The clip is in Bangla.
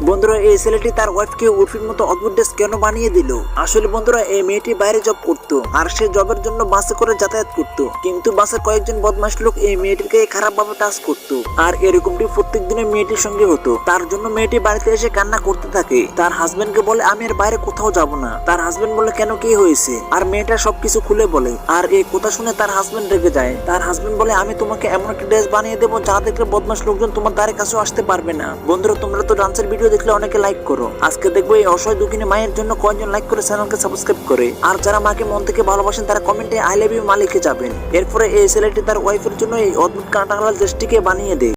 বন্ধুরা এই ছেলেটি তার ওয়াইফকে উর্ফির মতো অদ্ভুত ড্রেস কেন বানিয়ে দিল? আসলে বন্ধুরা এই মেয়েটি বাইরে জব করতো আর সে জবের জন্য বাসে করে যাতায়াত করতো, কিন্তু বাসের কয়েকজন বদমাশ লোক এই মেয়েটিকে খারাপ ভাবে টাচ করতো আর এরকমটি প্রত্যেক দিনে মেয়েটির সঙ্গে হতো। তার জন্য মেয়েটি বাড়িতে এসে কান্না করতে থাকে। তার হাজবেন্ডকে বলে আমি আর বাইরে কোথাও যাব না। তার হাজবেন্ড বলে কেন, কি হয়েছে? আর মেয়েটা সবকিছু খুলে বলে। আর এই কথা শুনে তার হাজবেন্ড রেগে যায়। তার হাজবেন্ড বলে আমি তোমাকে এমন একটা ড্রেস বানিয়ে দেবো যা দেখলে বদমাশ লোকজন তোমার দ্বারে কাছেও আসতে পারবে না। বন্ধুরা তোমরা তো ডান্সের ভিডিও দেখলে অনেকে লাইক করো, আজকে দেখবো এই অসহায় দুঃখিনী মায়ের জন্য কয়জন লাইক করে চ্যানেলকে সাবস্ক্রাইব করে। আর যারা মাকে মন থেকে ভালোবাসেন তারা কমেন্টে আই লাভ ইউ মা লিখে যাবেন। এরপরে এই ছেলেটি তার ওয়াইফের জন্য এই অদ্ভুত কাঁটাওয়ালা ড্রেসটিকে বানিয়ে দেয়।